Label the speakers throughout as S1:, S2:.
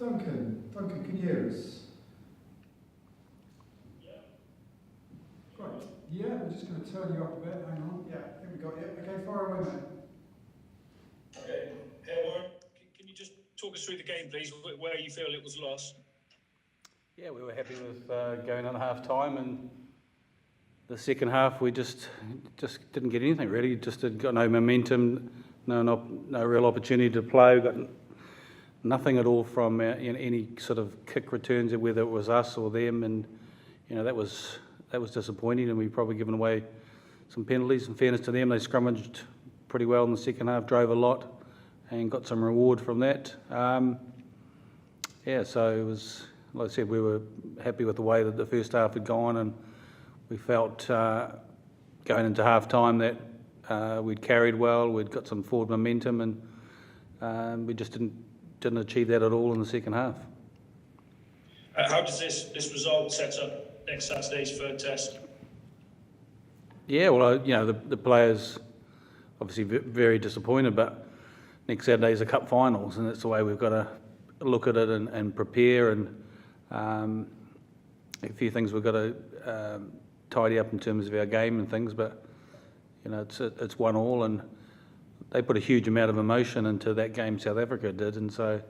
S1: Duncan, can you hear us? Yeah. Great. Yeah, we're just going to turn you up a bit. Hang on. Yeah, I think we got you. Okay, fire away, mate.
S2: Okay. Hey, Warren, can you just talk us through the game, please, where you feel it was lost?
S3: Yeah, we were happy with going on half time, and the second half we just didn't get anything really. Just got no momentum, no real opportunity to play. We got nothing at all from any sort of kick returns, whether it was us or them, and that was disappointing. And we've probably given away some penalties. In fairness to them, they scrummaged pretty well in the second half, drove a lot, and got some reward from that. So it was, like I said, we were happy with the way that the first half had gone, and we felt going into half time that we'd carried well, we'd got some forward momentum, and we just didn't achieve that at all in the second half.
S2: How does this result set up next Saturday's third test?
S3: Yeah, well, the players obviously very disappointed, but next Saturday's a cup finals, and that's the way we've got to look at it and prepare, and a few things we've got to tidy up in terms of our game and things, but it's 1-1, and they put a huge amount of emotion into that game, South Africa did, and so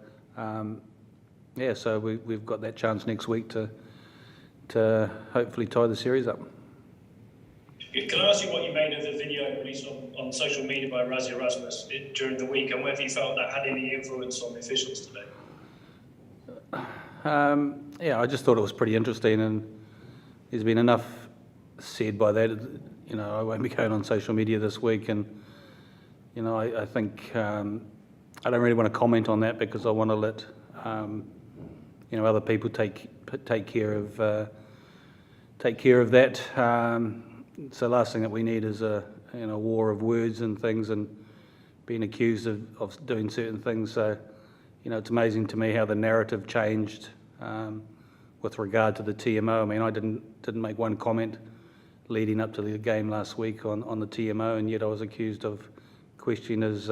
S3: so we've got that chance next week to hopefully tie the series up.
S2: Can I ask you what you made of the video released on social media by Rassie Erasmus during the week, and whether you felt that had any influence on the officials today?
S3: I just thought it was pretty interesting, and there's been enough said by that. I won't be going on social media this week, and I think I don't really want to comment on that because I want to let other people take care of that. So the last thing that we need is a war of words and things, and being accused of doing certain things. So it's amazing to me how the narrative changed with regard to the TMO. I mean, I didn't make one comment leading up to the game last week on the TMO, and yet I was accused of questioning his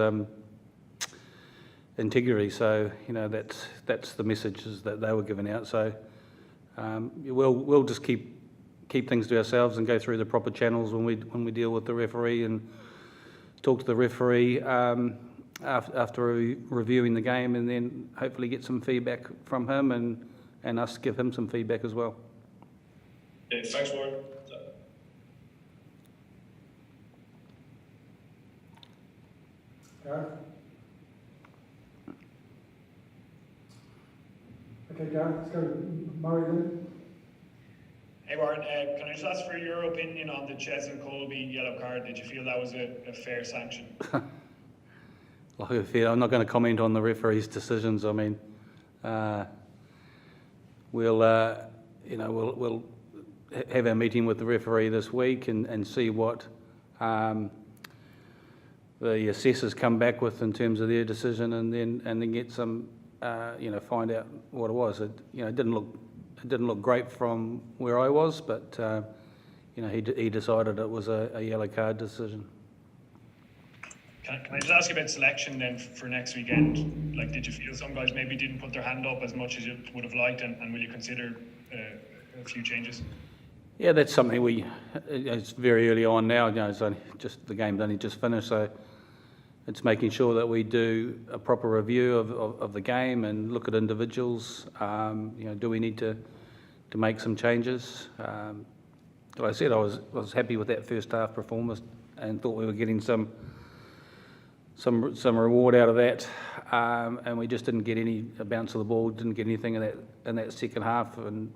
S3: integrity. So that's the messages that they were giving out. So we'll just keep things to ourselves and go through the proper channels when we deal with the referee, and talk to the referee after reviewing the game, and then hopefully get some feedback from him, and us give him some feedback as well.
S2: Yeah, thanks, Warren.
S1: Gareth? Okay, Gareth, let's go to Murray then.
S4: Hey Warren, can I just ask for your opinion on the Cheslin Colby yellow card? Did you feel that was a fair sanction?
S3: Like I feel, I'm not going to comment on the referee's decisions. I mean, we'll have our meeting with the referee this week and see what the assessors come back with in terms of their decision, and then get some, find out what it was. It didn't look great from where I was, but he decided it was a yellow card decision.
S4: Can I just ask you about selection then for next weekend? Like, did you feel some guys maybe didn't put their hand up as much as you would have liked, and will you consider a few changes?
S3: Yeah, that's something it's very early on now. It's only just the game's only just finished, so it's making sure that we do a proper review of the game and look at individuals. Do we need to make some changes? Like I said, I was happy with that first half performance and thought we were getting some reward out of that, and we just didn't get any bounce of the ball, didn't get anything in that second half, and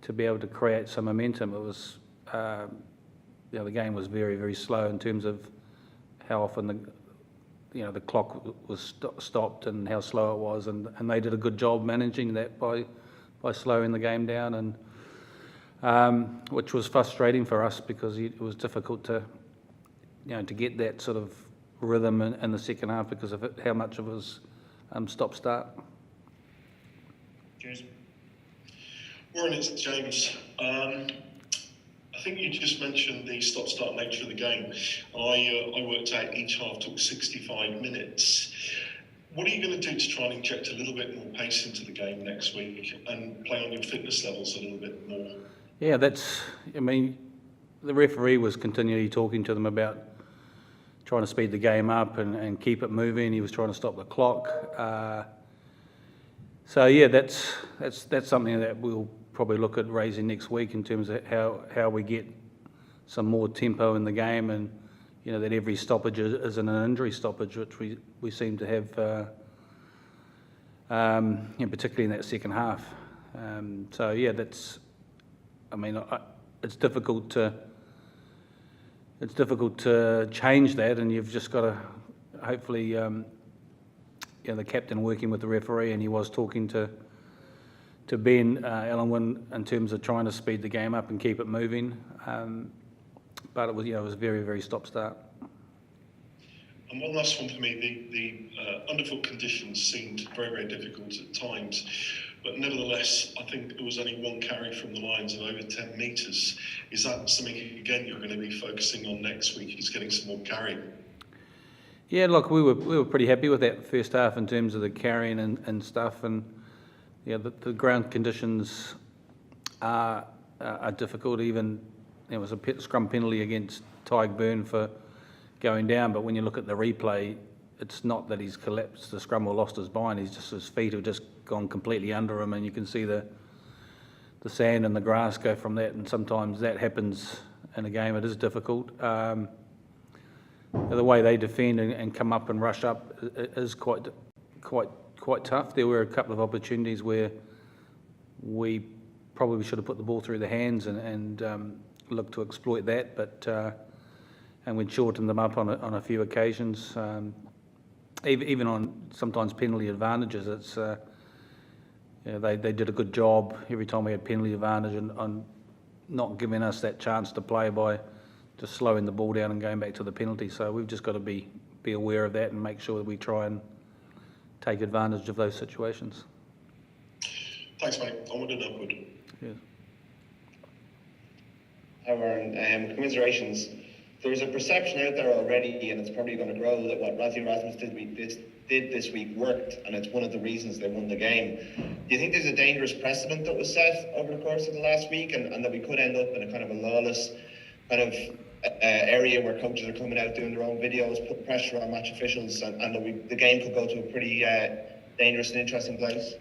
S3: to be able to create some momentum, it was the game was very, very slow in terms of how often the clock was stopped and how slow it was, and they did a good job managing that by slowing the game down, and which was frustrating for us because it was difficult to get that sort of rhythm in the second half because of how much it was stop-start.
S4: Cheers.
S5: Warren, it's James. I think you just mentioned the stop-start nature of the game. I worked out each half took 65 minutes. What are you going to do to try and inject a little bit more pace into the game next week and play on your fitness levels a little bit more?
S3: Yeah, I mean, the referee was continually talking to them about trying to speed the game up and keep it moving. He was trying to stop the clock. So yeah, that's something that we'll probably look at raising next week in terms of how we get some more tempo in the game, and that every stoppage isn't an injury stoppage, which we seem to have, particularly in that second half. So yeah, it's difficult to change that, and you've just got to hopefully, the captain working with the referee, and he was talking to Ben Ellenwin in terms of trying to speed the game up and keep it moving. But it was very, very stop-start.
S5: And one last one for me. The underfoot conditions seemed very, very difficult at times. But nevertheless, I think there was only one carry from the Lions of over 10 metres. Is that something, again, you're going to be focusing on next week, is getting some more carry?
S3: Yeah, look, we were pretty happy with that first half in terms of the carrying and stuff. And the ground conditions are difficult. Even there was a scrum penalty against Tyg Byrne for going down, but when you look at the replay, it's not that he's collapsed the scrum or lost his bind. His feet have just gone completely under him, and you can see the sand and the grass go from that. And sometimes that happens in a game. It is difficult. The way they defend and come up and rush up is quite tough. There were a couple of opportunities where we probably should have put the ball through the hands and looked to exploit that, but and we'd shortened them up on a few occasions. Even on sometimes penalty advantages, it's they did a good job every time we had penalty advantage on not giving us that chance to play by just slowing the ball down and going back to the penalty. So we've just got to be aware of that and make sure that we try and take advantage of those situations.
S5: Thanks, mate. Onward and upward.
S3: Yes.
S6: Hi, Warren. Commiserations. There's a perception out there already, and it's probably going to grow, that what Razzie Erasmus did this week worked, and it's one of the reasons they won the game. Do you think there's a dangerous precedent that was set over the course of the last week, and that we could end up in a kind of a lawless kind of area where coaches are coming out doing their own videos, putting pressure on match officials, and that the game could go to a pretty dangerous and interesting place?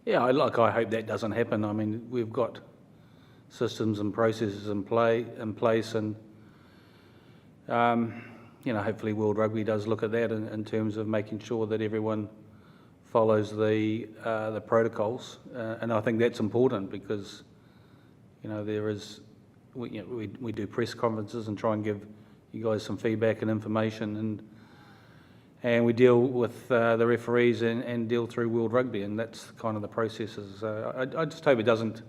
S6: Yeah,
S3: I hope that doesn't happen. I mean, we've got systems and processes in place, and hopefully World Rugby does look at that in terms of making sure that everyone follows the protocols, and I think that's important because there is we do press conferences and try and give you guys some feedback and information, and we deal with the referees and deal through World Rugby, and that's kind of the processes. I just hope it doesn't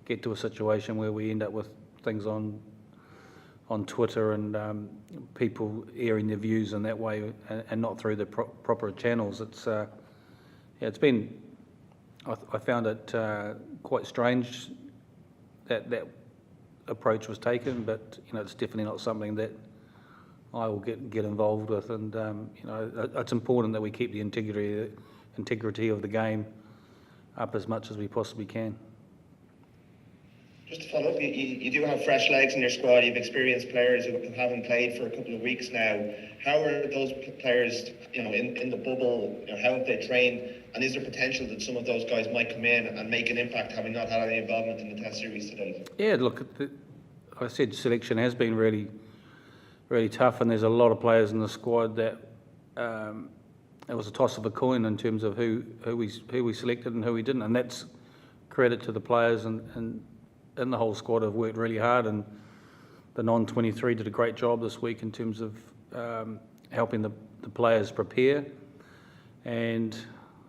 S3: get to a situation where we end up with things on Twitter and people airing their views in that way and not through the proper channels. It's been, I found it quite strange that approach was taken, but it's definitely not something that I will get involved with, and it's important that we keep the integrity of the game up as much as we possibly can.
S6: Just to follow up, you do have fresh legs in your squad. You've experienced players who haven't played for a couple of weeks now. How are those players, in the bubble? How have they trained? And is there potential that some of those guys might come in and make an impact, having not had any involvement in the Test series today? Yeah, look, I said selection has been really, really tough, and there's a lot of players in the squad that it was a toss of a coin in terms of who we selected and who we didn't, and that's credit to the players and the whole squad have worked really hard, and the non-23 did a great job this week in terms of helping the players prepare, and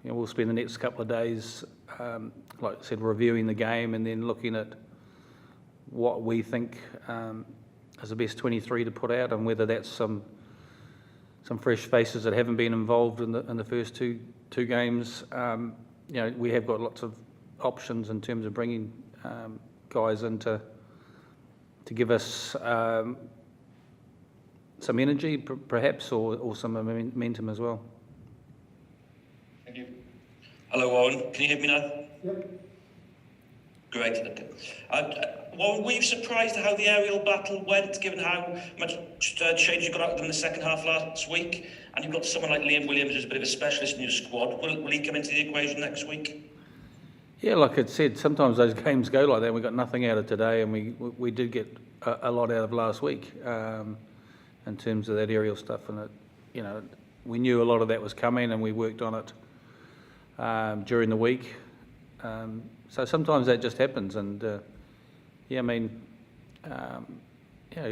S6: we'll spend the next couple of days, like I said, reviewing the game and then looking at what we think is the best 23 to put out, and whether that's some fresh faces that haven't been involved in the first two games. We have got lots of options in terms of bringing guys in to give us some energy, perhaps, or some momentum as well.
S7: Hello, Owen. Can you hear me now?
S1: Yep.
S7: Great. Okay. Well, were you surprised at how the aerial battle went, given how much change you got out of them in the second half last week? And you've got someone like Liam Williams who's a bit of a specialist in your squad. Will he come into the equation next week?
S3: Yeah, like I said, sometimes those games go like that. We got nothing out of today, and we did get a lot out of last week in terms of that aerial stuff. And we knew a lot of that was coming, and we worked on it during the week. So sometimes that just happens, and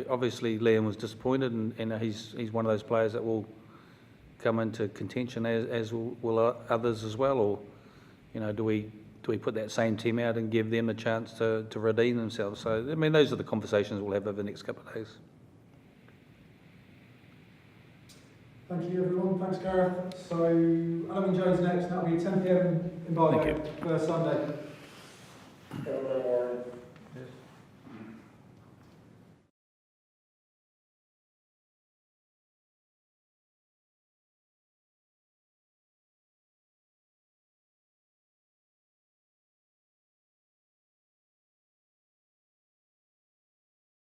S3: obviously Liam was disappointed, and he's one of those players that will come into contention as will others as well. Or do we put that same team out and give them a chance to redeem themselves? So those are the conversations we'll have over the next couple of days.
S1: Thank you, everyone. Thanks, Gareth. So, Adam and Joe's next, and that'll be 10 p.m. in Barlow for Sunday.